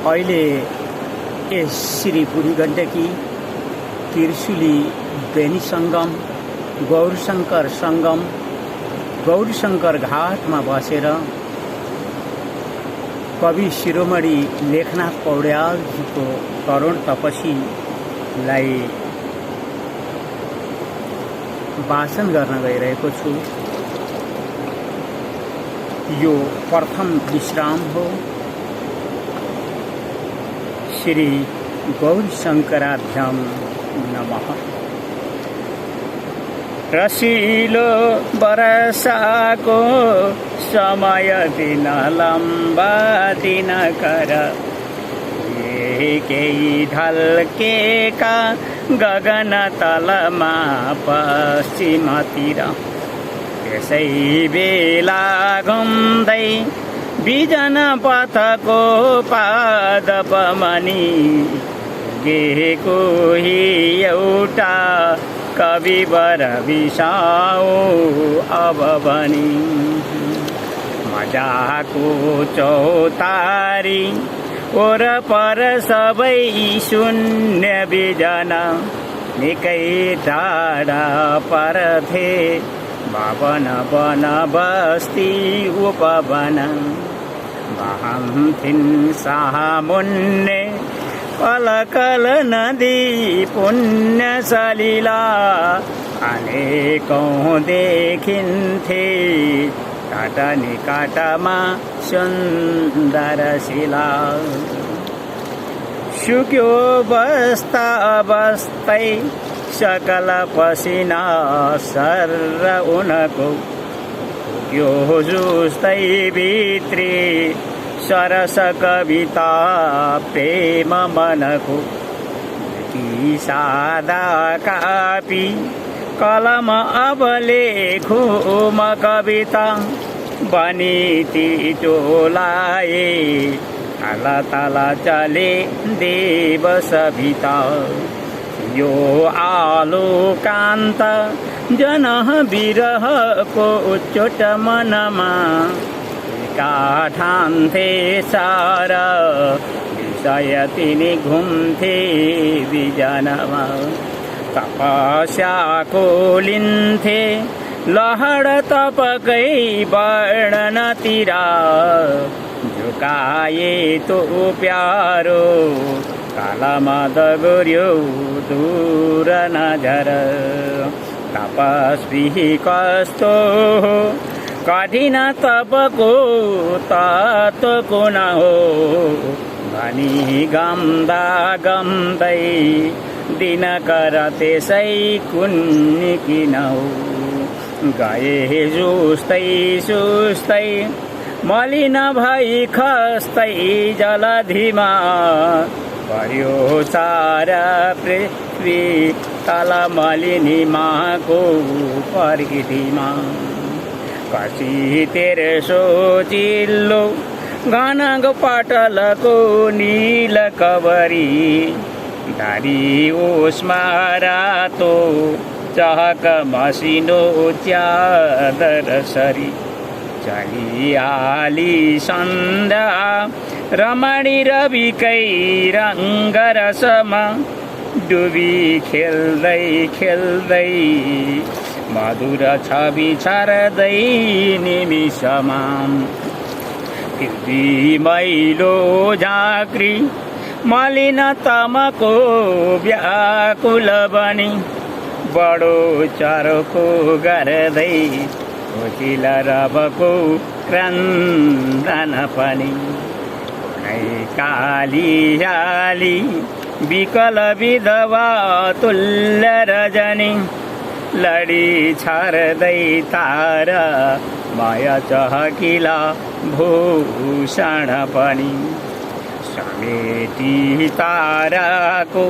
अहिले यस श्री बुढी गण्डकी त्रिशुली बेनी संगम गौरशंकर संगम गौरशंकर घाटमा बसेर कवि शिरोमणि लेखनाथ पौड्यालजीको करुण तपस्वीलाई वाचन गर्न गइरहेको छु। यो प्रथम विश्राम हो। श्री गौरीशंकराभ्यां नमः। रसिलो बरसाको समय दिन लम्बा दिन कर केही ढल्केका गगन तलमा पश्चिमतिर त्यसै बेला घुम्दै बिजन पथको पादपमनि गेको एउटा कविवर बिसाओ अब बनी मजाको चौतारी वरपर सबै शून्य बिजन निकै टाढा परथे भवन वन बस्ती उपवन बहन्थिन् सामुन्ने पलकल नदी पुण्य सलिला अनेकौं देखिन्थे काट निकाटमा सुन्दर शिला सुक्यो बस्ता बस्दै सकल पसिना सर्र उनको यो जुस्तै भित्री सरस कविता प्रेम मनको कि सादा कापी कलम अब लेखु म कविता बनी ती टोलाए तला तला चले देव सभिता यो आलोकान्त जन विरहको चोट मनमा ठान्थे सारा विषय तिनी घुम्थे बिजनमा तपस्याको लिन्थे लहड तपकै वर्णनतिर झुकाए तो प्यारो कालमा दगुर्यो दूर नजर तपस्वी कस्तो कठिन तपको तत्त्वको न हो भनी गम्दा गम्दै दिनकर त्यसै कुन्नी किन हो गए जुस्तै सुस्तै मलिन भई खस्तै जलधिमा पर्यो सारा पृथ्वी तल मलिनीमाको परिधिमा कसी तेर्सो चिल्लो घन पटलको नील कबरी धारी ओस्मा रातो चहक मसिनो च्यादर सरी चलिहाली सन्ध्या रमणी रविकै रङ्गरसमा डुबी खेल्दै खेल्दै मधुर छवि छर्दै निमिषमा पृथ्वी मैलो झाँक्री मलिन तमको व्याकुल बनी बडो चरोको गर्दै कोकिल रबको क्रन्दन पनि कालियाली विकल विधवा तुल्य रजनी लडी छर्दै तारा माया चहकिला भूषण पनि समेटी ताराको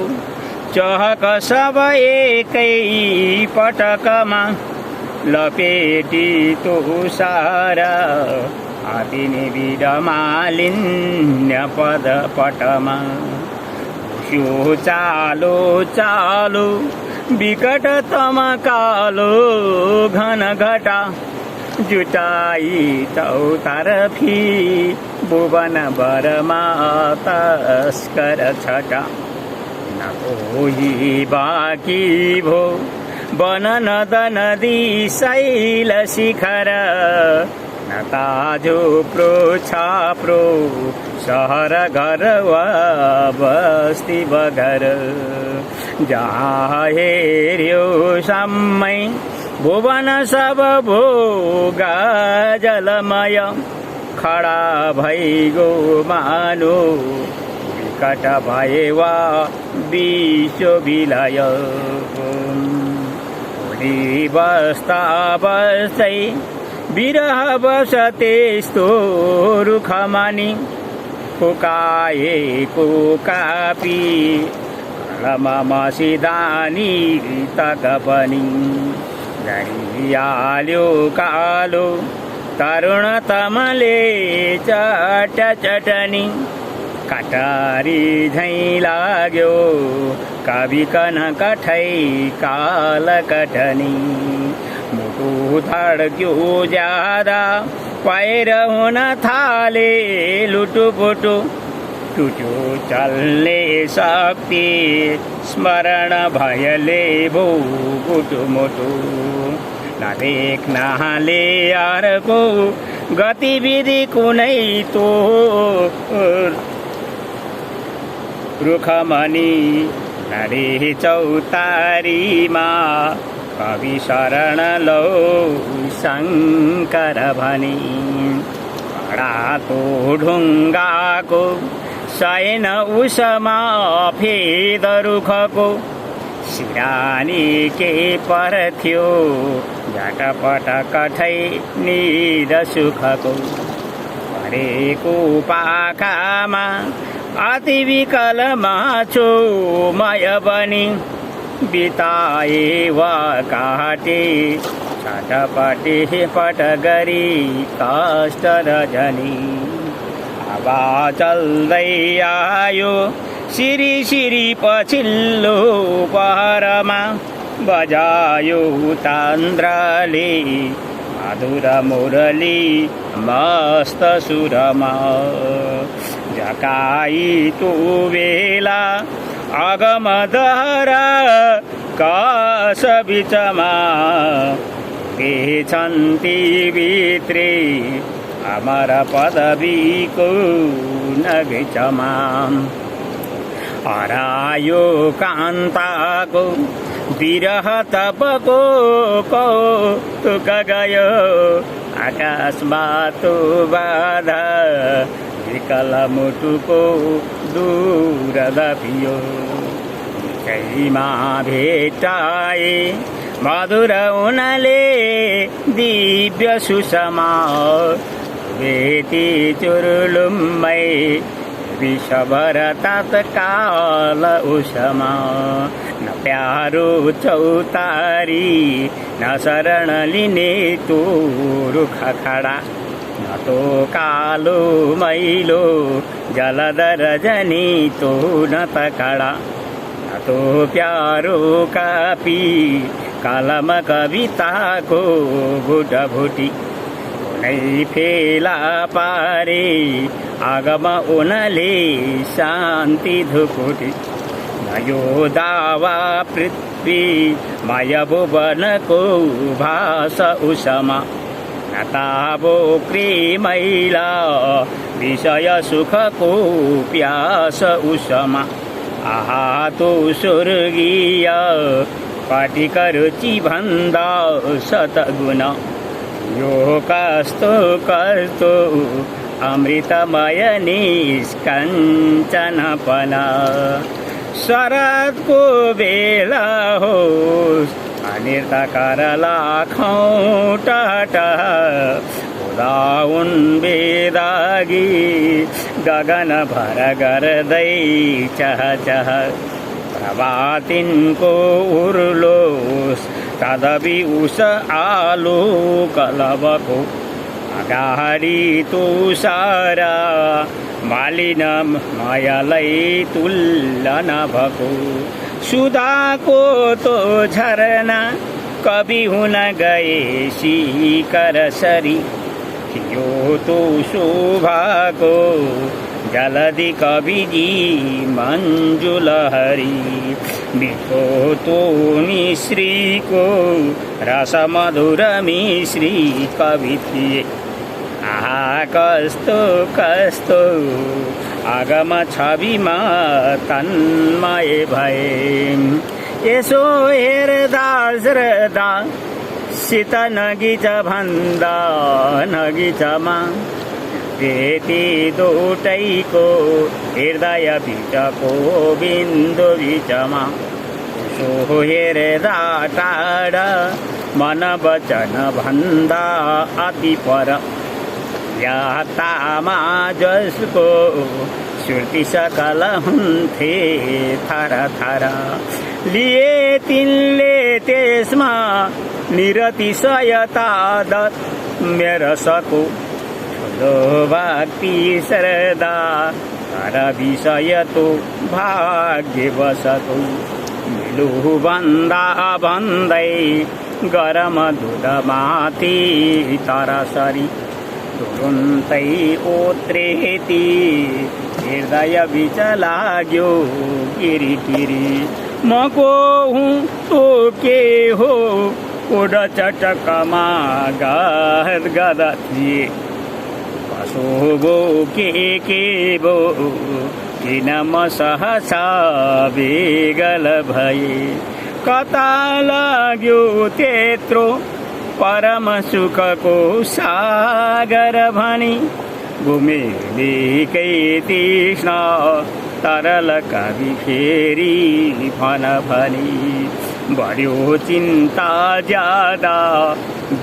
चहक सब एकै पटकमा लपेटी तुषारा आदिनी विडमालिन्य पद पटमा यो चालो चालो विकटतम कालो घन घटा जुटाई तौतर्फी भुवन बरमा तस्कर छटा न कोही बाँकी भो वन नद नदी शैल शिखर न ताजो प्रो छाप्रो सहर घर वा बस्ती बगर जहाँ हेर्यो साम्मै भुवन सब भोग जलमय खडा भइगो मानो विकट भए वा विश्व विलय बस्दा बस्दै विरह बस त्यस्तो रुखमानी फुकाएको कापी मसिदानी तक पनि झरिहाल्यो कालो तरुण तमले चट चटनी कटारी झैँ लाग्यो कवि कन कठै काल कटनी मुटु धड्क्यो ज्यादा पैर हुन थाले लुटुपुटु टुट्यो चल्ने शक्ति स्मरण भयले भो गुटुमुटु नदेख्नाले अर्को गतिविधि कुनै तो रुखमनी नरे चौतारीमा कवि शरण लौ शङ्कर भनी रातो ढुङ्गाको शयन उसमा फेद रुखको सिरानी के पर्थ्यो झटपट कठै निर सुखको परेको पाखामा अति विकल माछो मय बनी बिताए वा काटे छटपटे पट गरी कष्ट रजनी हावा चल्दै आयो सिरी सिरी पछिल्लो पहरमा बजायो तान्द्राले मधुर मुरली मस्त सुरमा झकाई तो बेला अगम दहरा कस बिचमा के छन्ती भित्रे अमर पदवीको नगीचमा हरायो कान्ताको विरह तपको कौतुक गयो आकाशमा तो बाधा विकल मुटुको दूर दबियो कैमा भेटाए मधुर उनले दिव्य सुषमा बेटी चुरुलुम्मै विषभर तत्काल उसमा न प्यारो चौतारी न शरण लिने तो रुख खडा न तो कालो मैलो जलधर जनी तो न तकडा न तो प्यारो कापी कलम कविताको भुटभुटी कुनै फेला पारे आगम उनले शान्ति धुकुटी नयो दावा पृथ्वी माय भुवनको भाष उसमा नताबो प्रेमैला विषय सुखको प्यास उसमा आहा तो स्वर्गीय पाटिक रुचि भन्दा शतगुण यो कस्तो कस्तो अमृतमय निष्कञ्चनपना शरदको बेला होस् अनिर्तकर लाखौँ टटह उदाउन बेदागी गगन भर गर्दै चहचह प्रभातिनको उर्लोस तदपि उस आलो कलबको अगाडि तुषारा मालिन मायालाई तुल्यन भएको सुधाको तो झरना कवि हुन गए शिखर सरी थियो तो शोभाको जलधि कविजी मञ्जुलहरी मिठो तो मिश्रीको रस मधुर मिश्री कवि थिए। आहा कस्तो कस्तो आगम छविमा तन्मय भए। यसो हेर्दा श्रद्धा सित नगिच भन्दा नगिचमा त्यति दुटैको हृदय बिचको बिन्दु बिचमा। सो हेर्दा टाढा मन वचन भन्दा अति पर यातामा जसको सुर्ती सकल हुन्थे थर थर। लिए तिनले त्यसमा निरतिशयता दत्त मेरो सको ठुलो भक्ति श्रद्धा तर विषय तो भाग्यवशको। मिलु भन्दा भन्दै गरम दुधमाथि तरसरी तुरुन्तै ओत्रेती हृदय बिच लाग्यो किरिकिरी। म को हुँ तो के हो उड चटकमा गद थिए। कसो गो के बो किन म सहसा बेगल भए। कता लाग्यो त्यत्रो परम सुखको सागर भनी। घुमेलीकै तीक्ष्ण तरल कवि फेरि भन भनी। बढ्यो चिन्ता ज्यादा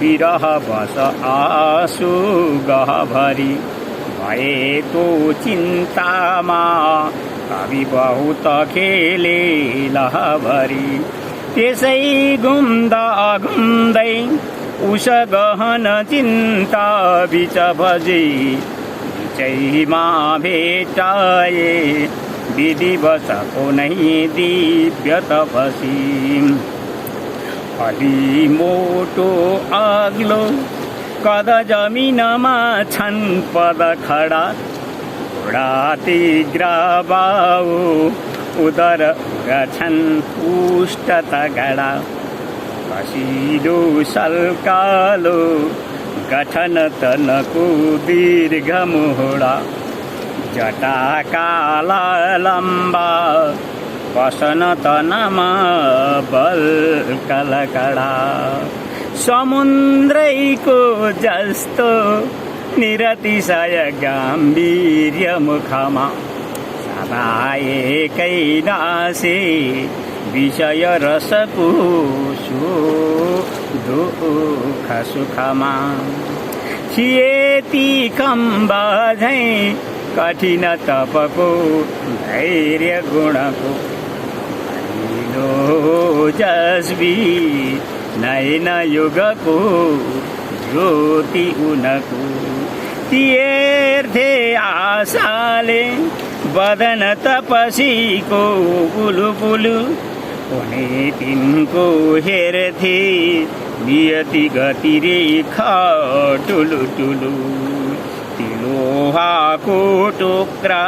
विरह बस आँसु गहभरी। भए तो चिन्तामा कवि बहुत खेले लहभरी। त्यसै घुम्दा घुम्दै उस गहन चिन्ता बिच बजे बिचैमा भेटाए विधिवशको नै दिव्य तपसी। अलि मोटो अग्लो कद जमिनमा छन् पद खडा। घोडा तिग्र बाउ उदर छन् पुष्ट तगडा। कसिलो सल्कालो गठन तनको दीर्घ मोहडा। जटा काला लम्बा वसन तनमा बल कलकडा। समुद्रैको जस्तो निरतिशय गाम्भीर्य मुखमा। सदा एकै नासे विषय रसको दुःख सुखमा। थिए ती खम्बा झैं कठिन तपको धैर्य गुणको। हरिलो जस्बी नयन युगको ज्योति उनको। तीर्थे आशाले बदन तपसीको पुलु पुलु। उनी तिनको हेर्थे नियति गति रेखा टुलु टुलु। लोहाको टुक्रा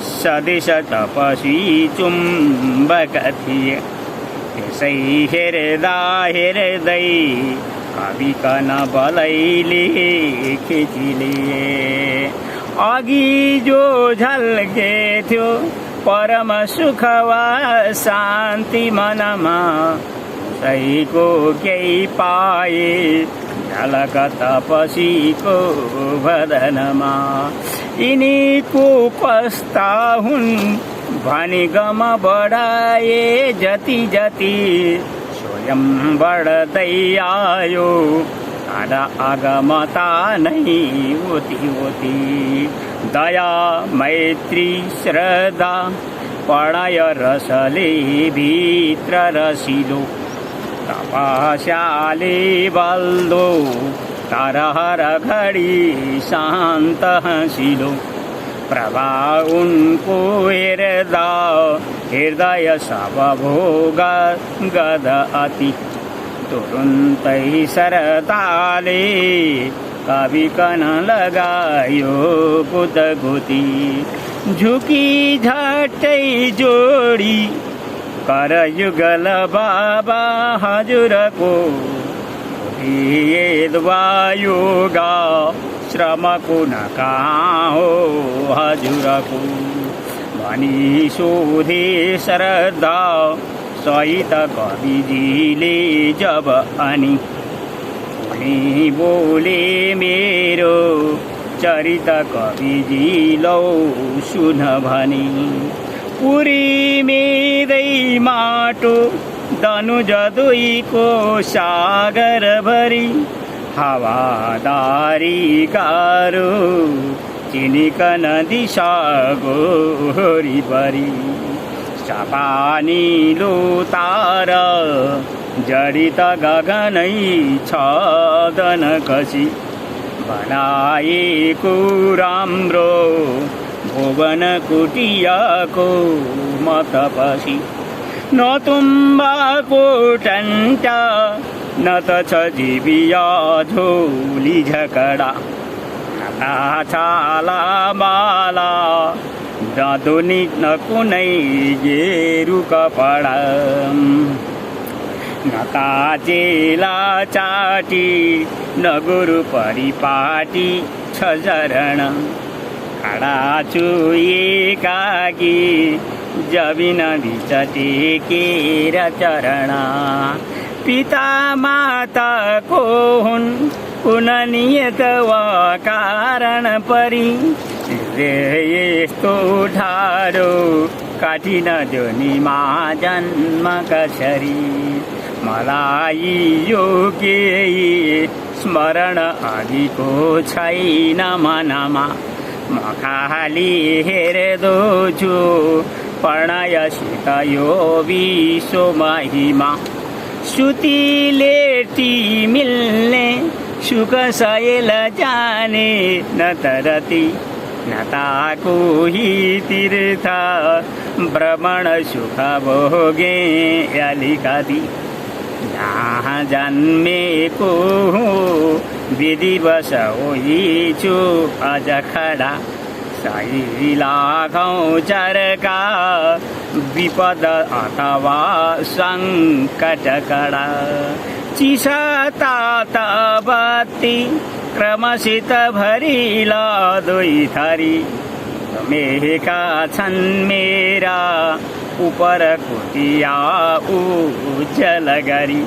सदृश तपसी चुम्बक थिए। त्यसै हेर्दा हेर्दै कवि कन बलैले खिचिलिए। अघि जो झल्केथ्यो परम सुख वा शान्ति मनमा। सहीको केही पाए झलक तपसीको बदनमा। यिनीको कस्ता हुन् भनी गम बढाए जति जति। स्वयं बढ्दै आयो तर अगमता नै ओती ओती। दया मैत्री श्रद्धा प्रणय रसले भित्र रसिलो। तपस्याले बल्दो तर हर घडी शान्त हँसिलो। प्रभा उनको हेर्दा हृदय सब भोग गद अति। तुरुन्तै सरताले कविकन लगायो कुतकुती झुकी झट्टै जोडी करयुगल बाबा हजुरको योगा श्रमको न कहाँ हो हजुरको भनी सोधे श्रद्धा सहित कविजीले जब अनि बोले मेरो चरित कविजी लौ सुन भनी पुरी मेदै माटो दनुज दुईको सागर भरी हावादारी गाह्रो चिनिकन दिशा गोरीभरि सपानीलो तार जडित गगनै छदन कसी बनाएको राम्रो भुवन कुटियाको मतपछि न तुम्बाको टन्टा न त छ जीविया झोली झकडा छाला बाला जादुनी न कुनै गेरु कपडा न काजेला चाटी न गुरु परिपाटी छ चरण खडा छु एकाकी जबिन बिच टेकेर चरण पिता माता को हुन् कुन नियत वा कारण परी यस्तो ठाडो कठिन जोनीमा जन्म कसरी मलाई यो केही स्मरण अघिको छैन मनमा म खाली हेर्दो छु प्रणयसित यो विश्व महिमा सुती लेटी मिल्ने सुख सयल जाने न तरती न ताको ही तीर्थ भ्रमण सुख भोगे अलिकति यहाँ जन्मेको विधिवश होइछु अझ खडा सही लाखौं चरका विपद अथवा सङ्कट कडा चिसा तात बत्ती क्रमसित भरिला दुई थरी मेका छन् मेरा उपर कुटिया उज्जल गरी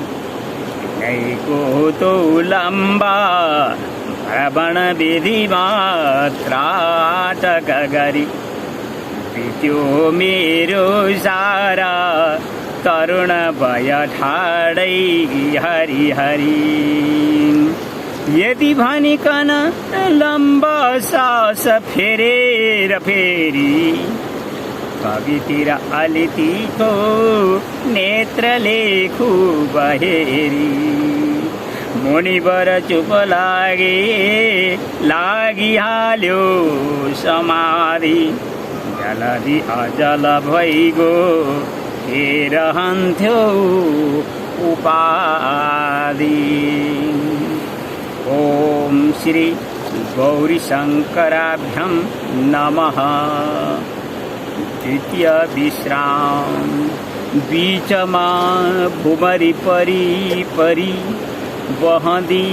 नैको तो लम्बा भ्रमण विधिमा त्राटक गरी बित्यो मेरो सारा तरुण भय ठाडै हरि हरि यदि भनिकन लम्बा सास फेरेर फेरि कवितिर अलितिको नेत्रले खूब हेरी मुनिबर चुप लागिहाल्यो समाधि जलधि अजल भइगो हेरहन्थ्यो उपाधि ओम श्री गौरी शंकराभ्यं नमः। द्वितीय विश्राम बीचमा भुमरी परी परी बहदी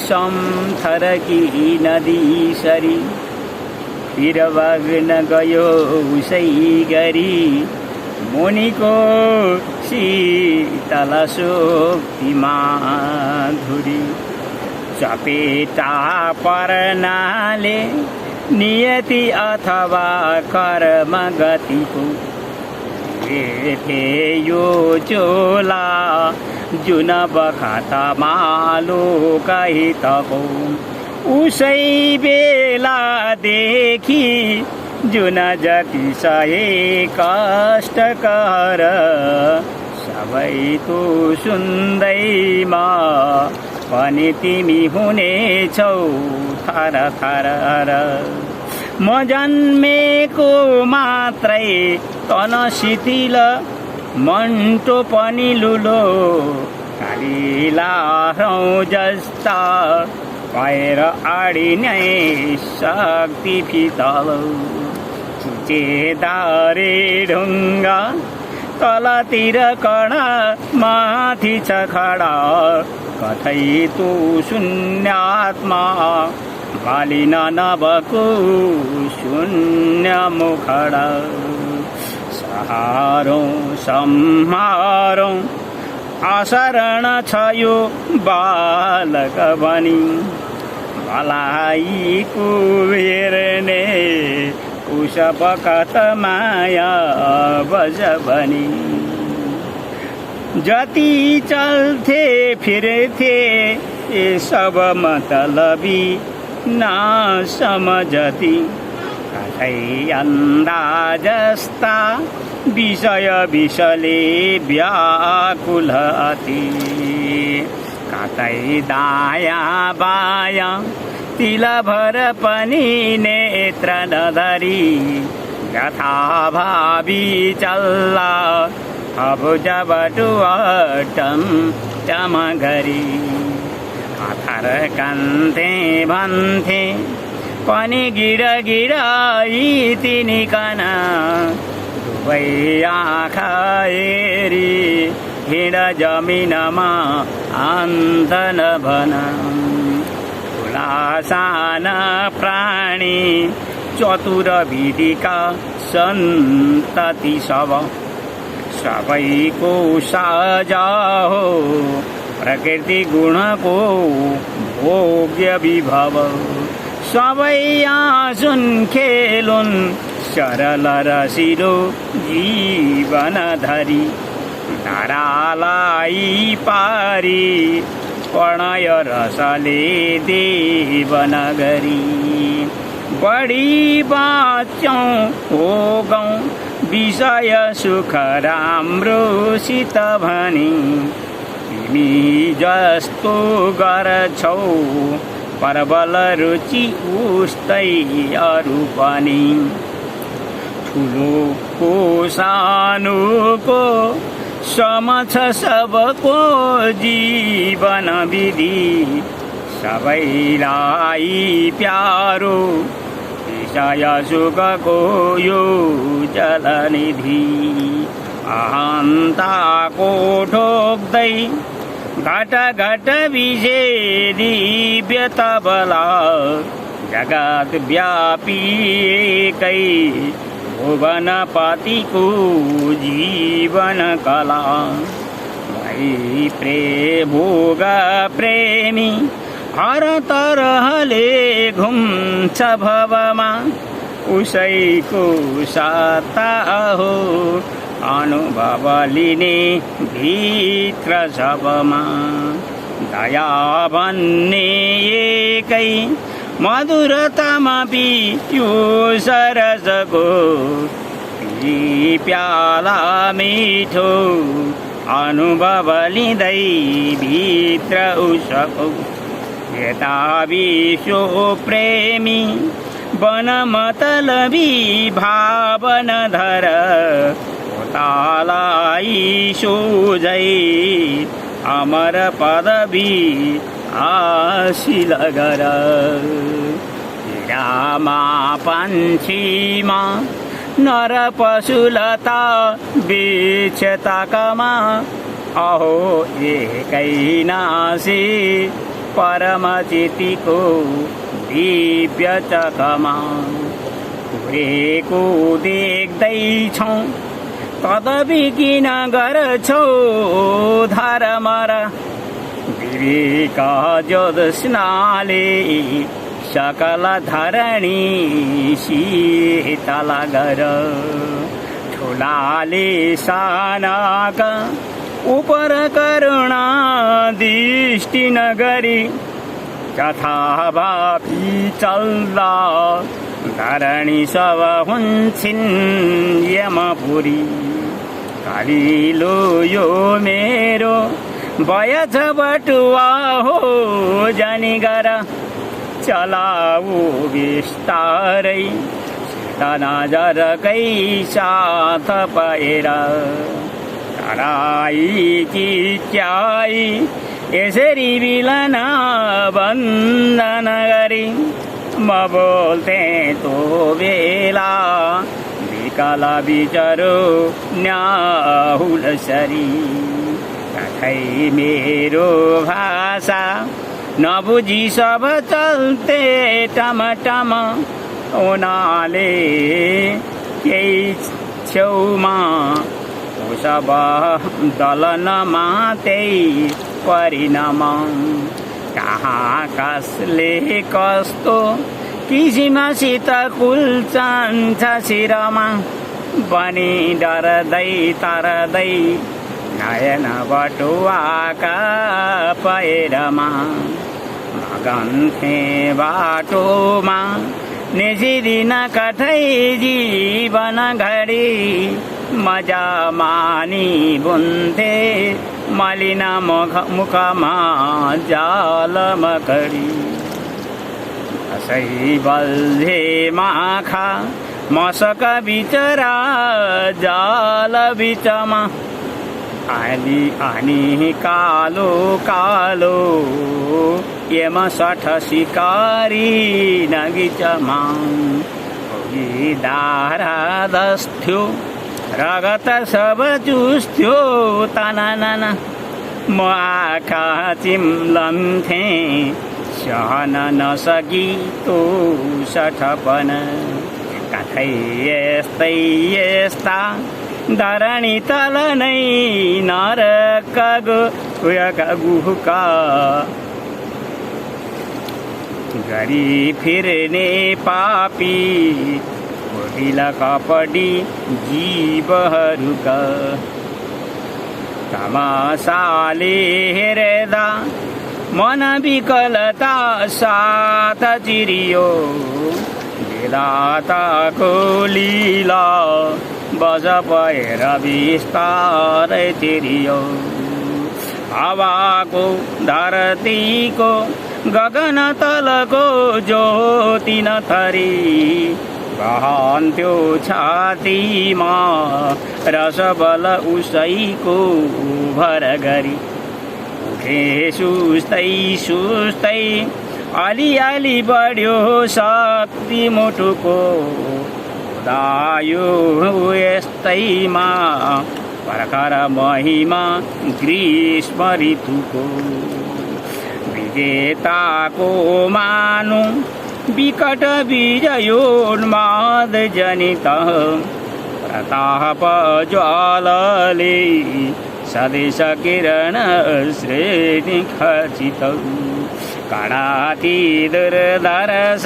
समथरकी नदी सरी फिर बग्न गयो उसै गरी मुनिको शीतल शोक्ति माधुरी चपेटा पर्नाले नियति अथवा कर्म गतिको यो चोला जुन बखतमा लोकहितको उसै बेलादेखि जुन जति सहे कष्टकर सबै तो सुन्दैमा पनि तिमी हुनेछौ थर थर म जन्मेको मात्रै तन शिथिल मन्टो पनि लुलो कालीलाह्रौँ जस्ता भएर आडिने शक्ति फितल चेदारे ढुङ्गा तलतिर कडा माथि छ खडा कतै तँ शून्यात्मा बालिन नभको शून्य मुखडा सहारौँ सम्हारौँ अशरण छ यो बालक भनी मलाई कुहेर्ने उस बखत माया बज भनी जति चल्थे फिर्थे सब मतलबी नसमझती कतै अन्दाजस्ता विषय विषले व्याकुल अति कतै दायाँ बायाँ तिलभर पनि नेत्र नधरी यथाभावी चल्ला अबुझ बटुअटम टम गरी अथर कन्थे भन्थे पनि गिर गिराई तिनीकन दुवै आँखा हेरी हिँड जमिनमा अन्त नभन ठुला साना प्राणी चतुर विधिका सन्तति सबैको साझा हो प्रकृति गुणको भोग्य विभव सबै आँसुन खेलुन् सरल रसिलो जीवन धरी धारालाई पारी प्रणय रसले देवन गरी बढी बाँचौँ भोगौँ विषय सुख राम्रोसित भनी तिमी जस्तो गर्छौ प्रबल रुचि उस्तै अरू पनि ठुलोको सानोको सम छ सबको जीवन विधि सबैलाई प्यारो विषय सुखको यो जलनिधि अहन्ताको ठोक्दै घट घट विषे दिव्य तबला जगत व्यापी एकै भुवनपतिको जीवन कला भई भोग प्रेमी हर तरहले घुम्छ भवमा उसैको साता हो अनुभव लिने भित्र सबमा दया भन्ने एकै मधुरतामा पियो सरसको प्याला मिठो अनुभव लिँदै भित्र उसको यता विश्व प्रेमी बन मतलबी भावन धर तालाई सोझै अमर पदवी हासिल गर हिरामा पन्छीमा नर पशुलता बिछ ताकमा अहो एकै नासी परम चितिको दिव्य चकमा पुरेको देख्दैछौँ तदपि किन गर्छौ धर्मर विवेक ज्योत्स्नाले सकल धरणी शीतल गर ठुलाले सानाका उपर करुणा दृष्टि नगरी यथाभावी चल्दा धरणी सब हुन्छन् यमपुरी कालिलो यो मेरो भएछ बटुवा हो जानी गर चलाऊ बिस्तारै नजरकै साथ पाएर तराई चिच्याई यसरी बिलन बन्दन गरी म बोल्थे तो बेला विकल बिचरो न्याहुलसरी कथै मेरो भाषा नबुझी सब चल्थे टमटम उनाले केही छेउमा सब दलनमा त्यही परिणाम कहाँ कसले कस्तो किसिमसित कुल्चन्छ शिरमा पनि डरदै तरदै नयन बटुवाका पैरमा मगन्थे बाटोमा निसिदिन कठै जीवन घडी मजा मानी बुन्थे मलिन मुखमा जाल मकडी असै बल्झे माखा मसक बिचरा जाल बिचमा आनी कालो कालो यम सठ शिकारी नगिचमा दारा दस्थ्यो रगत सब चुस्थ्यो तनाना म आँखा चिम्लन्थे सहन नसकी तो सठपन कथै यस्तै यस्ता धरणी तल नै नरक गुहुका गरी फिर्ने पापी ढिला कपडी जीवहरूका तमासाले हेर्दा मन विकलता साथ चिरियो विधाताको लीला बज भएर बिस्तारै तिरियो हावाको धरतीको गगन तलको ज्योति नथरी रहन्थ्यो छातीमा रसबल उसैको भर गरी उठे सुस्तै सुस्तै अलिअलि बढ्यो शक्ति मुटुको उदायो यस्तैमा भर्खर महिमा ग्रीष्म ऋतुको विजेताको मानु विकट विजयोन्माद जनित प्रताप ज्वालले सदेश किरण श्रेणी खचित कणाति दुर्धरस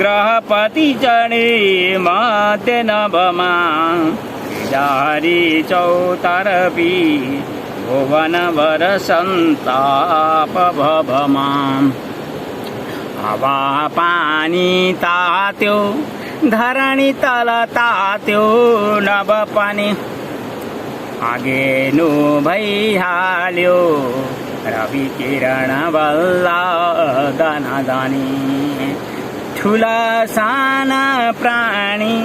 ग्रहपति चढे मध्य नभमा जारी चौतरपी भुवनभर सन्ताप भवमा हावा पानी तात्यो धरणी तल तात्यो नभ पनि आगेनु भइहाल्यो रवि किरण बल्ला दानी ठुला साना प्राणी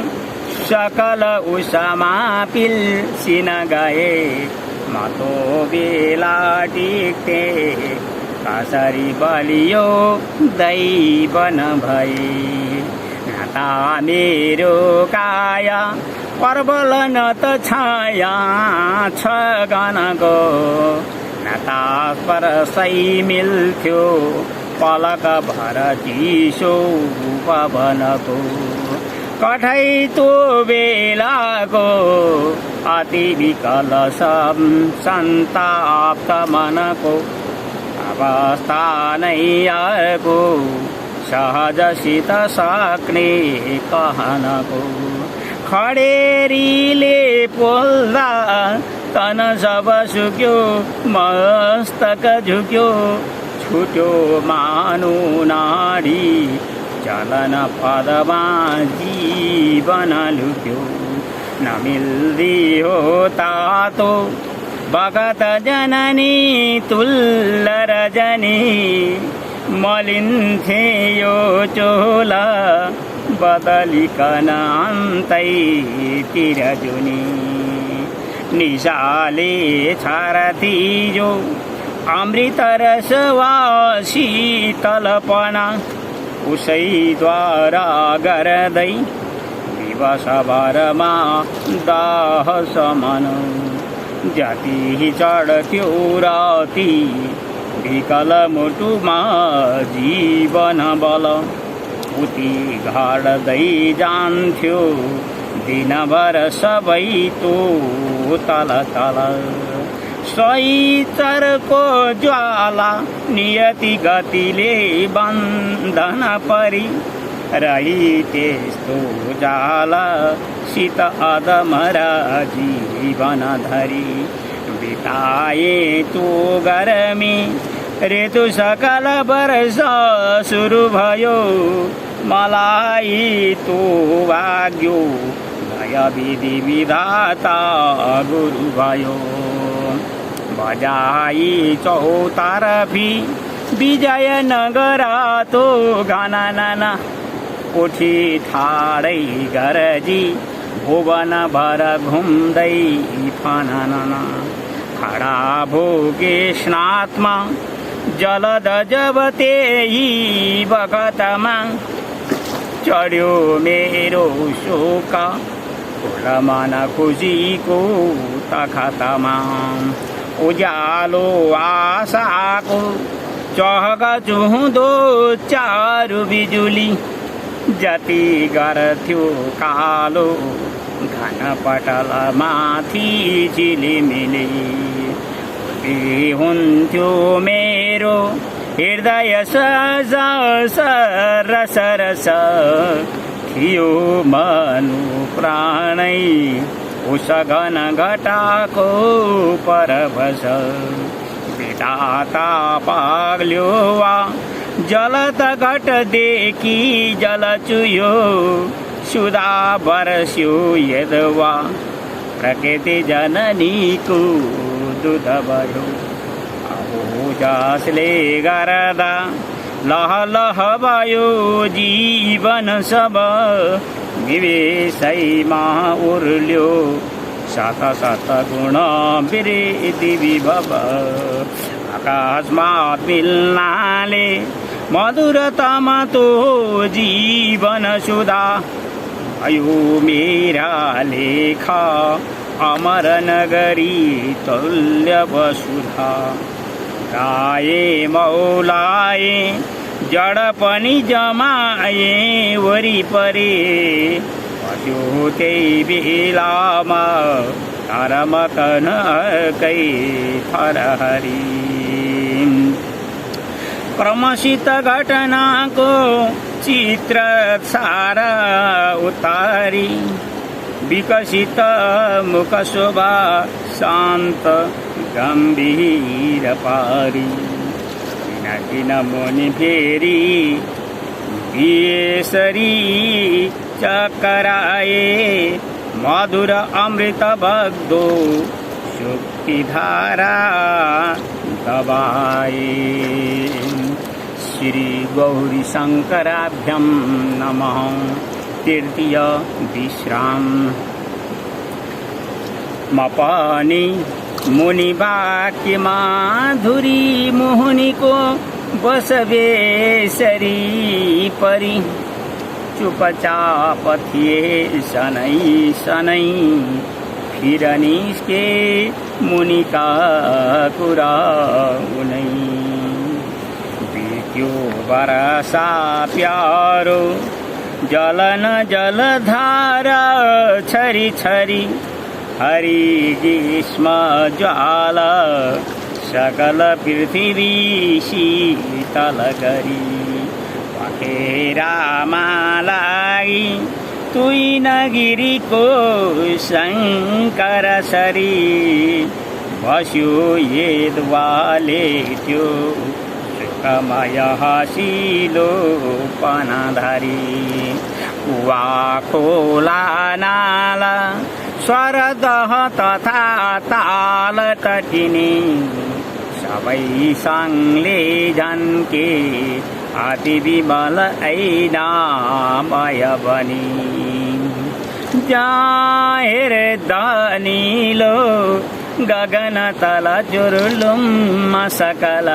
सकल उसमा पिल्सिन गए म तो बेला टिक्थे कसरी बलियो दैवन भए नाता मेरो काया पर्वल न त छाया छ गनको नाता परसै मिल्थ्यो पलक भर चिसो पवनको कठै तो बेलाको अति विकल सन्ताप्त मनको अवस्था नै आएको सहजसित सक्ने कहनको खडेरीले पोल्दा तन सब सुक्यो मस्तक झुक्यो छुट्यो मानु नाडी चलन पदमा जीवन लुक्यो नमिल्दी हो तातो भगत जननी तुल्ल रजनी मलिन्थे यो चोला बदलिकन अन्तैतिर जुनी निशाले छारथी जो अमृत रसवा शीतलपना उसैद्वारा गर्दै दिवस भरमा दाह समन जाति चढ्थ्यो राति विकल मुटुमा जीवन बल उति घाड्दै जान्थ्यो दिनभर सबै तो तल तल सैचरको ज्वाला नियति गतिले बन्धन परि रही त्यस्तो जाला शीत अधमरा जीवन धरी बिताए तो गरमी ऋतु सकल वर्ष सुरु भयो मलाई तो भाग्यो भय विधि विधाता गुरु भयो बजाई चौतारफी विजय नगरा तो गाना नाना कोठी ठाडै गरजी भुवन भर घुम्दै फनाना खडा भोगे स्नात्मा जलद जब त्यही बगतमा चढ्यो मेरो शोक फुल मन खुसीको तखतमा उज्यालो आशाको चहक चुहुँदो चारु बिजुली जति गर्थ्यो कालो घन पटल माथि झिलिमिली हुन्थ्यो मेरो हृदय सरस रस थियो मनु प्राणै उस घन घटाको परवश विधाता पाग्ल्यो वा जलत घटदेखि जल चुयो सुधा बरस्यो यदवा प्रकृति जननीको दुध भयो जसले गर्दा लह लह भयो जीवन सब निवेशैमा उर्ल्यो शत शत गुण वृद्धि विभव आकाशमा मिल्नाले मधुरतामा तो जीवन सुधा भयो मेरा लेखा अमर नगरी तुल्य वसुधा गाए मौलाए जड पनि जमाए वरिपरि बस्यो त्यही बेलामा धर्मकनकै थरहरी क्रमसित घटनाको चित्र सारा उतारी विकसित मुख शोभा शान्त गम्भीर पारी किन मुनि फेरि यसरी चकराए मधुर अमृत बग्दो शुक्तिधारा दबाए श्री गौरी शङ्कराभ्यं नमः तृतीय विश्राम मपानी मुनि वाक्य माधुरी मोहनीको बसवेसरी परी चुपचाप थिए सनै सनै फिर निस्के मुनिका कुरा उनै बित्यो बरसा प्यारो जलन जलधारा छरी छरी हरि ग्रीष्म ज्वाला सकल पृथ्वी शीतल गरी पखेरामा लागि तुई नगिरीको शङ्कर सरी बस्यो येदवाले त्यो सुखमय हसिलो पनाधारी कुवा खोला नाला स्वरदह तथा ताल तटिनी सबै सङ्गले झन्के अति विमल ऐनामय बनी जाहेर दनिलो गगन तल जुरुलुममा सकल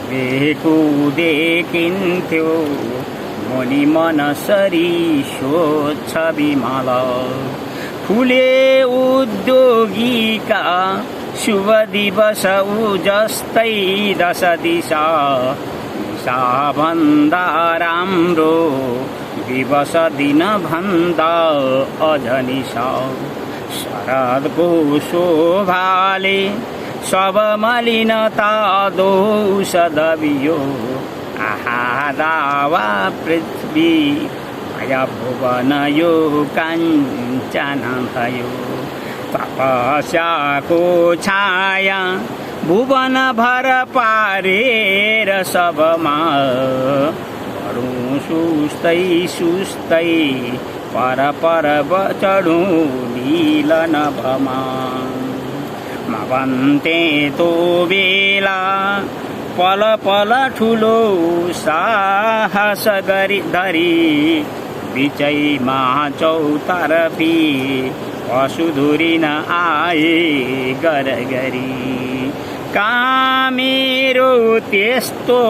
डुबेको देखिन्थ्यो मुनि मनसरी स्वच्छ विमल फुले उद्योगीका शुभ दिवस जस्तै दश दिशा भन्दा राम्रो दिवस दिन भन्दा अजनिसा शरदको शोभाले सब मलिनता दोष दबियो आहा दावा पृथ्वी माया भुवन यो काञ्चन भयो तपस्याको छाया भुवन भर पारेर सबमा बढौँ सुस्तै सुस्तै पर चढौँ नील नभमा भन्थे तो बेला पल पल ठुलो साहस गरी धरी बिचैमा चौतर्फी पशुधुरिन आए गरगरी कामेरो त्यस्तो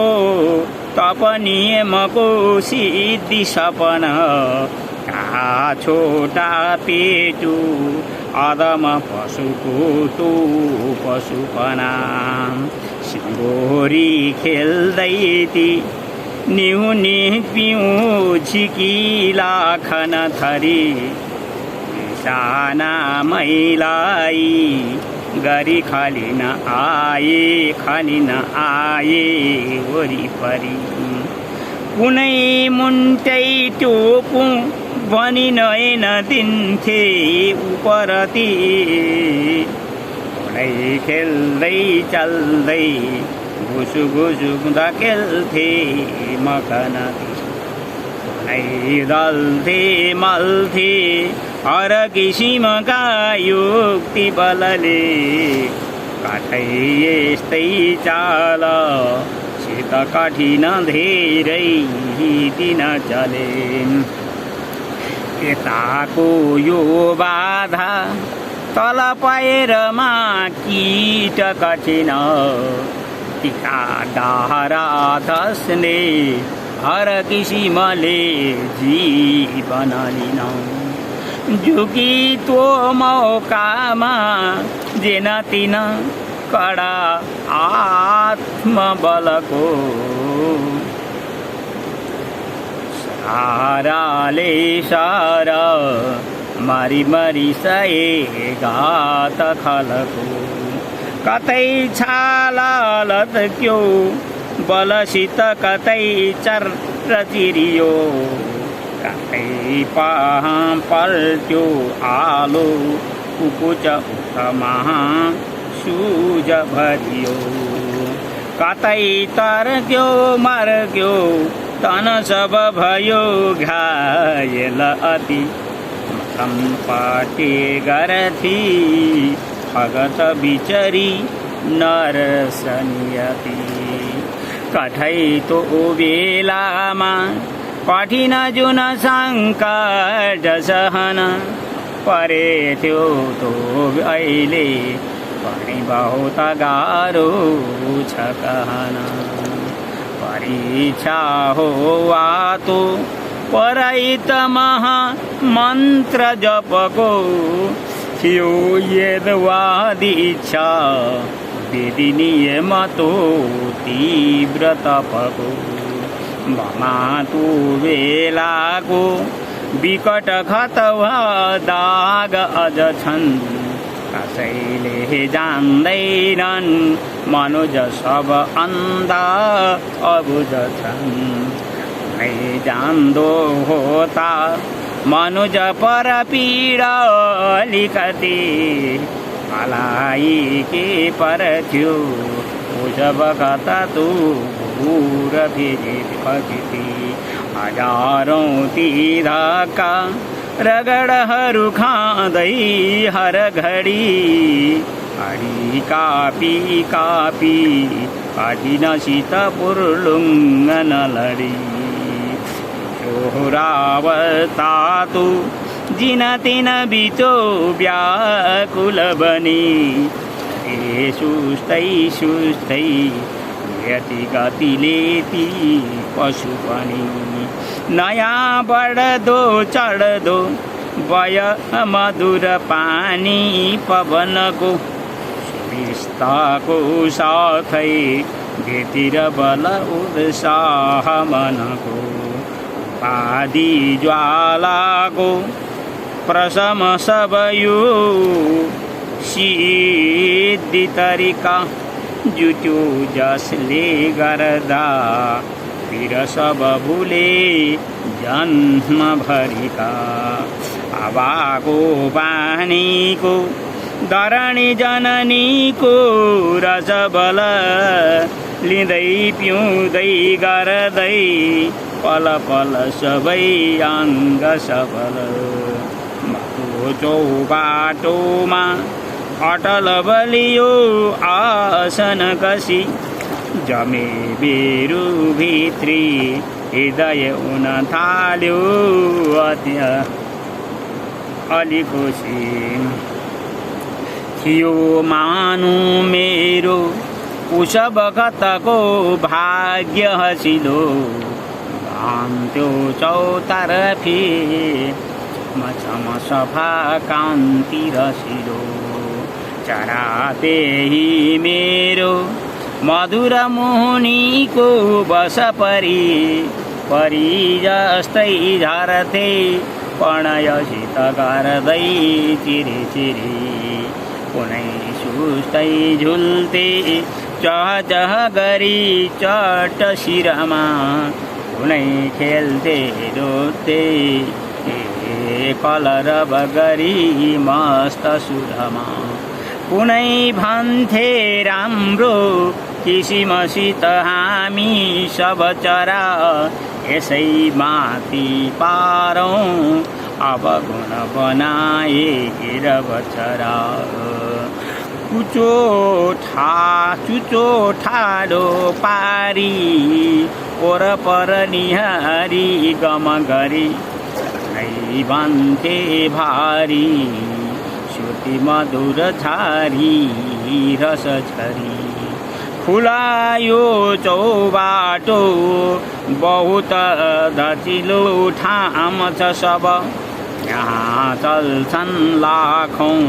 तपनियमको सिद्धि सपना कहाँ छोटा पेटु आदम पशुको तो पशुपना सिंगोरी खेल्दै ती निहुने पिउँ झिकिला खन थरी साना मैलाई गरी खलिन आए वरिपरि कुनै मुन्टै टोपौँ भनी नयन दिन्थे उपरती कुनै खेल्दै चल्दै घुसु घुसु खेल्थे मखनती कुनै दल्थे मल्थे हर किसिमका युक्ति बलले काठै यस्तै चाल सित कठिन धेरै दिन चले यताको यो बाधा तल पाएरमा कीट कठिन टिका डाहरा धस्ने हर किसिमले जीवन लिन झुकी तो मौकामा जेन तिन कडा आत्मबलको साराले सारा मारी मारी सए घात खलको कतै छाला लत्क्यो बलसित कतै चर्र चिरियो कतै पल्ट्यो आलो कुकुच उत्तमा सूज भरियो कतै तर्क्यो मर्क्यो तन सब भयो घायल अति पाटे गरथी भगत बिचरी नरसनियति कठै तो बेलामा कठिन जुन सङ्कट सहन परेथ्यो तो अहिले पनि बहुत गाह्रो छ कहन परीक्षा हो वा तो पराइत महा मन्त्र जपको थियो यदवादी इच्छा विधि नियम तो तीव्र तपको भमातु बेलाको विकट खतवा दाग अझ छन् कसैले जान्दैनन् मनुज सब अन्धा अबुझ छन् नै जान्दो होता मनुज पर पीडा अलिकति मलाई के पर्थ्यो जब कता तू भूर फजिती हजारौं ती धक्का रगडहरू खाँदै हर घडी हडी कापी कापी कठिनसित पुर्लुङ्ग नलडी चोरावता तू जिन तिन बिचो व्याकुल बनी ए सुस्तै सुस्तै यति गतिले ती पशु पनि नयाँ बढ्दो चढ्दो वय मधुर पानी पवनको सुविस्ताको साथै भेतिर बल उत्साह मनको आदि ज्वालाको प्रसम सब यो सिद्धि तरिका जुट्यो जसले गर्दा तिर सब भुले जन्मभरिका हावाको पानीको धरणी जननीको रसबल लिँदै पिउँदै गर्दै पल पल सबै अङ्ग सबल बाटो चौबाटोमा अटल बलियो आसन कसी जमे बेरु भित्री हृदय हुन थाल्यो अलि खुसी थियो मानु मेरो उस बखतको भाग्य हसिलो भान्थ्यो चौतर्फी मचम सफा कान्ति रसिलो चरा त्यही मेरो मधुर मोहनीको बस परी परी जस्तै झर्थे प्रणयसित गर्दै चिरी चिरी कुनै सुस्तै झुल्थे चह चह गरी चट शिरमा कुनै खेल्थे रोज्थे कलरब गरी मस्त सुरमा कुनै भन्थे राम्रो किसिमसित हामी सब चरा यसै माथि पारौँ अब गुण बनाए गिरबचरा चुचो ठाडो पारी ओरपर निहारी गम गरी नै भन्थे भारी श्रुति मधुर छारी रस झरी खुलायो चौबाटो बहुत धचिलो ठाम छ सब यहाँ चल्छन् लाखौँ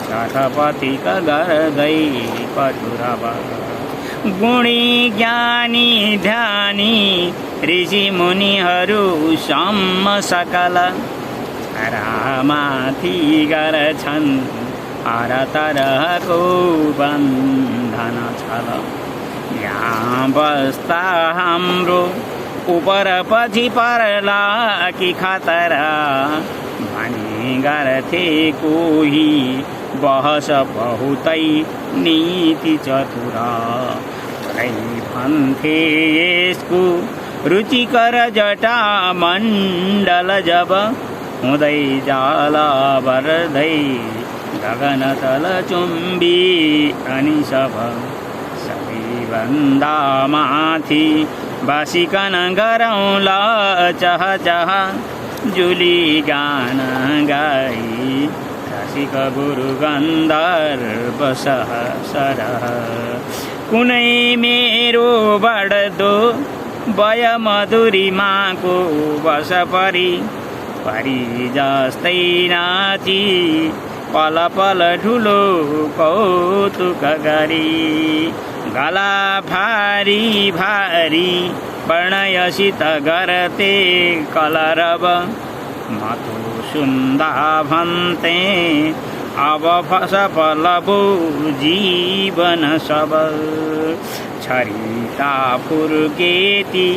शतपथिक गर्दै पटुरब गुणी ज्ञानी ध्यानी ऋषि मुनिहरू सम्म सकल रामाथि गर्छन् हर तरहको बन्धन छल यहाँ बस्दा हाम्रो उपर पछि पर्ला कि खतरा भनी गर्थे कोही बहस बहुतै नीति चतुर भन्थे यसको रुचिकर जटा मण्डल जब हुँदै जाला बढ्दै गगन तल चुम्बी अनि सबैभन्दा माथि बसिकन गरौँला चह चह जुली गान गाई रसिक गुरु गन्धर्व सरह कुनै मेरो बढ्दो वय मधुरिमाको बस परी परी जस्तै नाची पल पल ठुलो कौतुक गरी गला भारी भारी प्रणयसित गर्थे कलरब मतो सुन्दा भन्थे अब सफल भो जीवन सब छरिता फुर्केती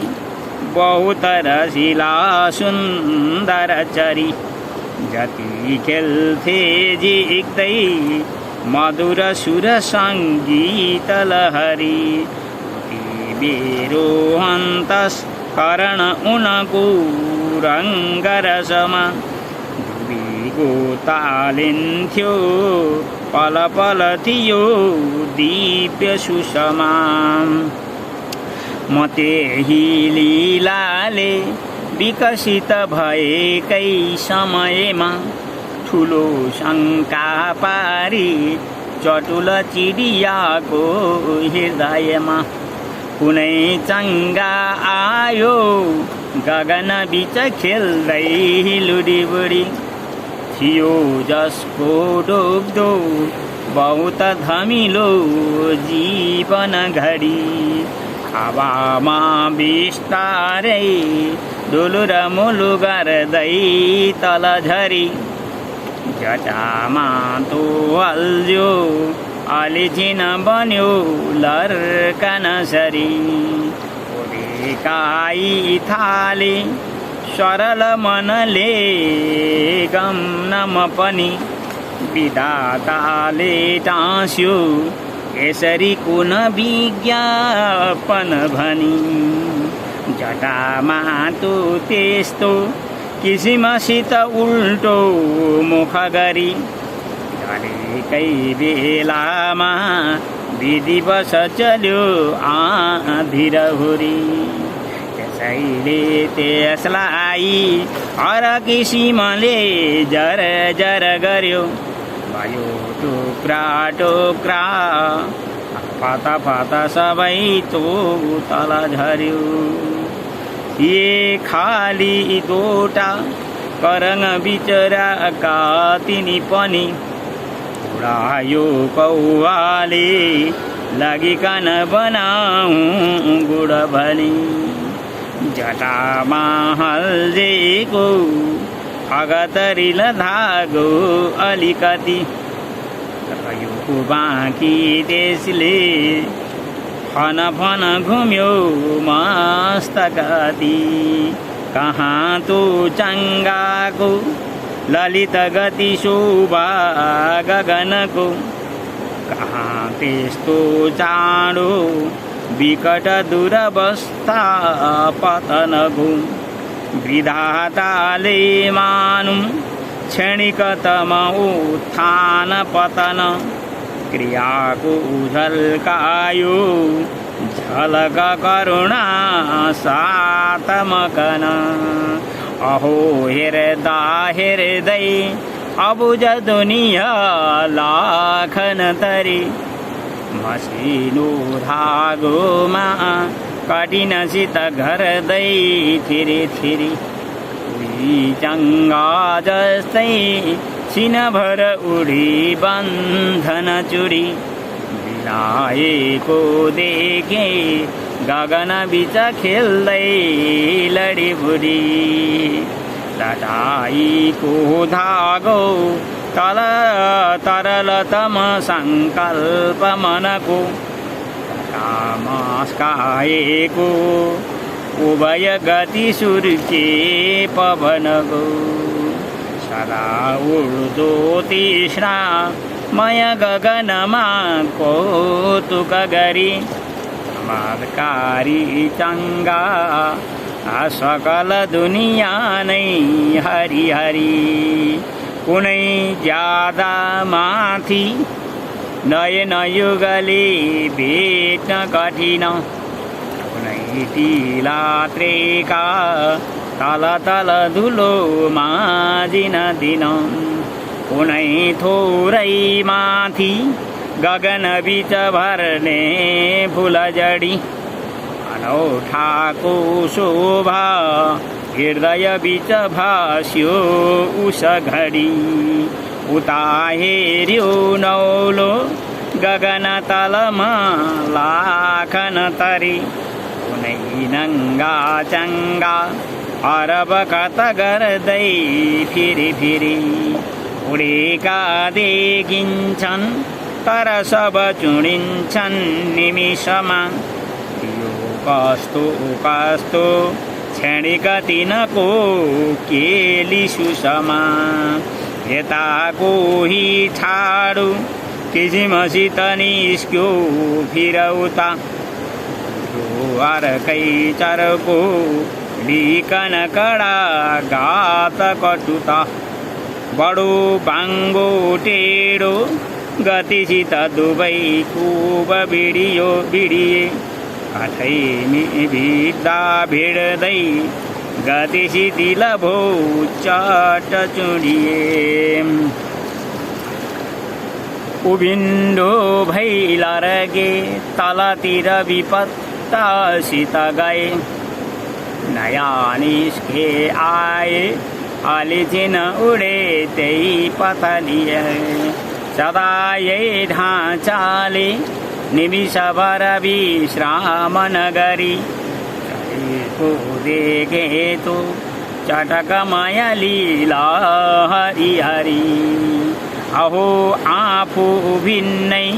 बहुत रसिला सुन्दर चरी जति खेल्थे झिक्दै मधुर सुर सङ्गीत लहरी बेरो हन्तस करण उनको रङ्गरसमा डुबेको तालिन्थ्यो पल पल थियो दिव्य सुषमा म त्यही लीलाले विकसित भएकै समयमा ठुलो शङ्का पारी चटुल चिडियाको हृदयमा कुनै चङ्गा आयो गगन बीच खेल्दै लुडीबुडी थियो जसको डोब्दो बहुत धमिलो जीवन घडी हावामा बिस्तारै डुलुर मुलु गर्दै तल झरी जटामा तो अल्झ्यो अलिझिन बन्यो लर्कन सरी उडेकाई थाले सरल मनले गम्नमा पनि विधाताले टाँस्यो यसरी कुन विज्ञापन भनी जटामा तो त्यस्तो किसिमसित उल्टो मुख गरी ढलेकै बेलामा विधिवश चल्यो आँधी र हुरी त्यसैले त्यसलाई हर किसिमले जर जर गर्यो भयो टुक्रा टुक्रा फाता फाता सबै तो तल झर्यो ये खाली दोटा करङ बिचराका तिनी पनि उडायो कौवाले लागिकन बनाऊ गुड भनी जटामा हल्झेको अगतरिल धागो अलिकति रह्यो बाँकी त्यसले फन फन घुम्यो मस्त गति कहाँ तो चङ्गाको ललित गति शोभा गगनको कहाँ त्यस्तो चाँडो विकट दुरवस्था पतनको विधाताले मानुम क्षणिकतम उत्थान पतन क्रियाको झल्कायो झलक करुणा सातमकन अहो हेर्दा हेर्दै अबुझ दुनिया लाखन तरी मसिनो धागोमा कठिनसित घर्दै थिरी थिरी उही चङ्गा जस्तै छिनभर उडी बन्धन चुडी बिलाएको देखे गगन बीच खेल्दै लडीबुडी लटाईको धागो तल तरलतम सङ्कल्प मनको कामस्काएको उभय गति सुर्के पवनको सदा उड्दो तृष्णा मय गगनमा कौतुक गरी चमत्कारी चङ्गा सकल दुनिया नै हरि हरि कुनै ज्यादा माथि नयन युगले भेट्न कठिन कुनै तिलात्रेका तल तल धुलो माझिन दिन कुनै थोरै माथि गगन बीच भर्ने फुलजडी अनौठाको शोभा हृदय बीच भास्यो उस घडी उता हेर्यो नौलो गगन तलमा लाखन तरी कुनै नङ्गा चङ्गा अरब कत गर्दै फिरी फिरी उडेका देखिन्छन् तर सब चुडिन्छन् निमिषमा यो कस्तो कस्तो क्षणिक तिनको केली सुषमा यता कोही ठाडो किसिमसित निस्क्यो फिरौता अर्कै चरको लिकन कडा घात कटुता बडो बाङ्गो टेढो गतिसित दुवै खुब बिडिए काठैमी भिड्दा भिड्दै गति शिथिल भो चट चुडिए उभिन्डो भै लरगे तलतिर विपत्तासित गए नयाँ निस्के आए अलिझिन उडे त्यही पथ लिए सदा यही ढाँचाले निमिषभर विश्राम नगरी को देखे तो चटकमय लीला हरि हरि अहो आफू भिन्नै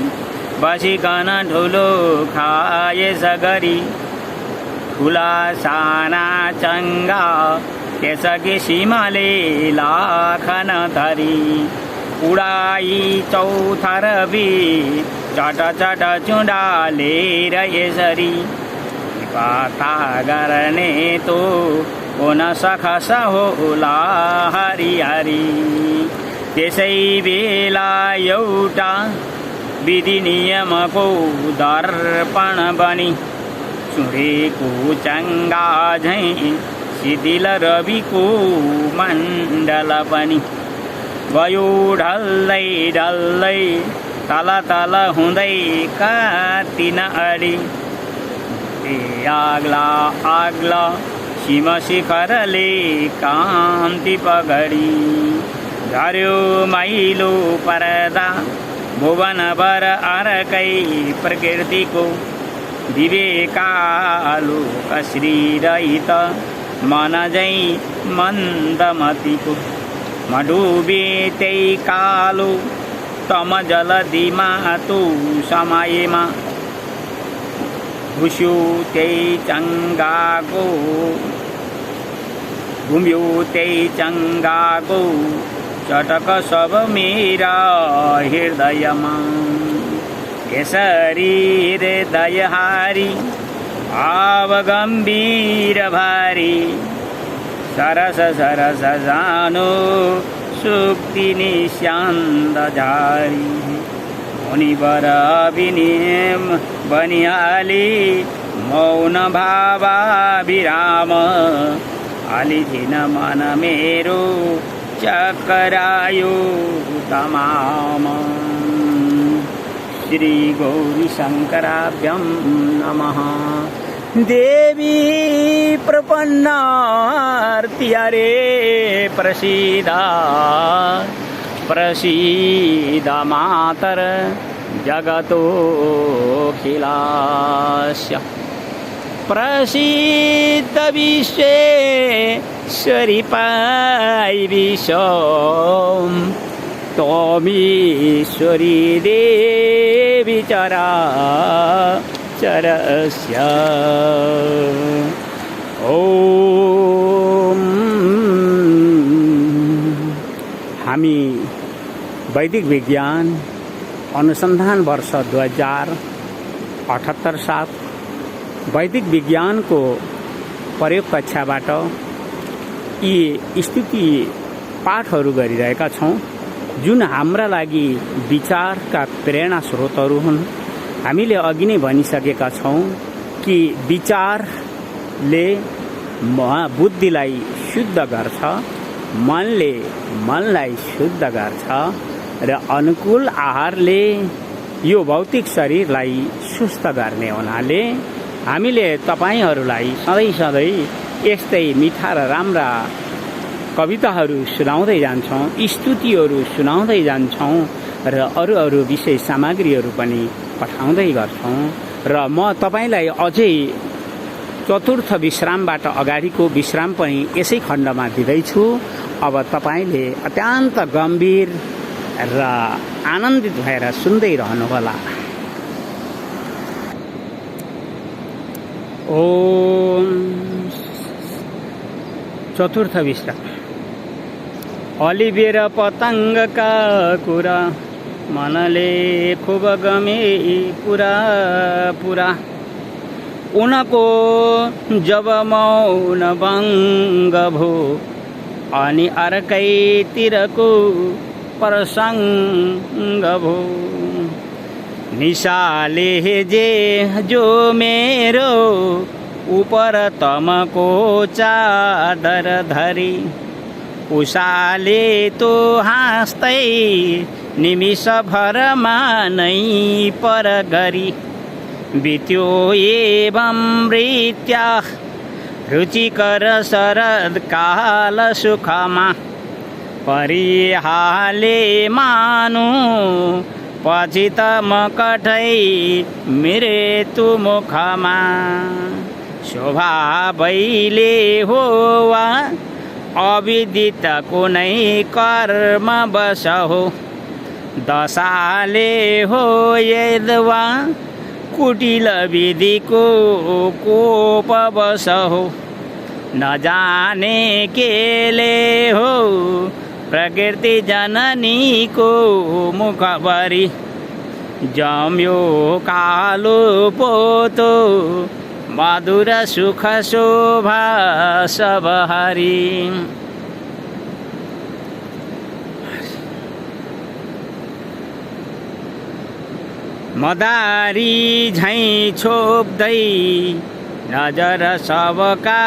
बसिकन ठुलो खाए सगरी ठुला साना चङ्गा त्यसकी सीमाले लाखन धरी उडाई चौथर बी चट चट चुडालेर यसरी पाता गर्ने तो कोन सखस होला हरि हरि त्यसै बेला एउटा विधि नियमको दर्पण बनी चुडेको चङ्गा झैँ शिथिल रविको मण्डल पनि गयो ढल्दै ढल्दै तल तल हुँदै काटिन अडी आग्ला आग्ला सीम शिखरले कान्ति पगडी झर्यो माइलो पर्दा भुवनभर अर्कै प्रकृतिको विवेकालो श्रीरहित मन झै मन्दमतीको म डुबे त्यही कालो तम जलधिमा तु समयमा घुस्यो त्यही चङ्गाको घुम्यो त्यही चङ्गाको चटक सब मेरा हृदयमा यसरी हृदयहारी भाव गम्भीर भारी सरस सरस जानो सुक्ति निशान्त झारी मुनिवर विनियम बनिहाली मौन भावा विराम अलिझिन मन मेरो चकरायो तमाम श्री गौरी शंकराभ्यं नमः देवी प्रपन्नार्ति हरे प्रसीदा प्रसीद मातर जगतोऽखिलास्य प्रसीद विश्वेश्वरी पाई विश्वं त्वमीश्वरी देवी चराचरस्य ओम। हामी वैदिक विज्ञान अनुसंधान वर्ष 2078 साल वैदिक विज्ञान को प्रयोग कक्षाबाट यी स्तुति पाठहरू गरिरहेका छौं जुन हाम्रा लागि विचारका प्रेरणा स्रोतहरू हुन्। हामीले अघि नै भनिसकेका छौं कि विचारले बुद्धिलाई शुद्ध गर्छ, मनले मनलाई शुद्ध गर्छ र अनुकूल आहारले यो भौतिक शरीरलाई सुस्थ गर्ने हुनाले हामीले तपाईहरुलाई सधैं सधैं यस्तै मिठा र राम्रा कविताहरू सुनाउँदै जान्छौं, स्तुतिहरू सुनाउँदै जान्छौं र अरू विषय सामग्रीहरू पनि पठाउँदै गर्छौं र म तपाईलाई अझै चतुर्थ विश्रामबाट अगाडिको विश्राम पनि यसै खण्डमा दिँदैछु। अब तपाईले अत्यन्त गम्भीर र आनन्दित भएर सुन्दै रहनुहोला। ओम। चतुर्थ विश्राम। अलिबेर पतंगका कुरा मनले खूब गमे पुरा पुरा उनको जब मौन भङ्ग भो अनि अर्कैतिरको प्रसङ्ग भो निशाले जे जो मेरो उपर तमको चादर धरी उषाले तो हाँस्दै निमिष भरमा नै पर गरी बित्यो एवं रीत्या रुचिकर शरदकाल सुखमा परिहाले मानु पछि त मकठै मृत्यु मुखमा शोभा भैले हो वा अविदित कुनै कर्म बस हो दशाले हो यद्वा कुटिल विधिको कोप बस हो नजाने केले हो प्रकृति जननीको मुखभरि जम्यो कालो पोतो मधुर सुख शोभा सब हरि मदारी झैं छोप्दै नजर सबका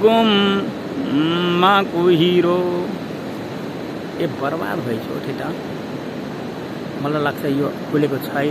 गुममा कुहिरो ए बर्बाद भइसक्यो ठिटा मलाई लाग्छ यो खुलेको छैन।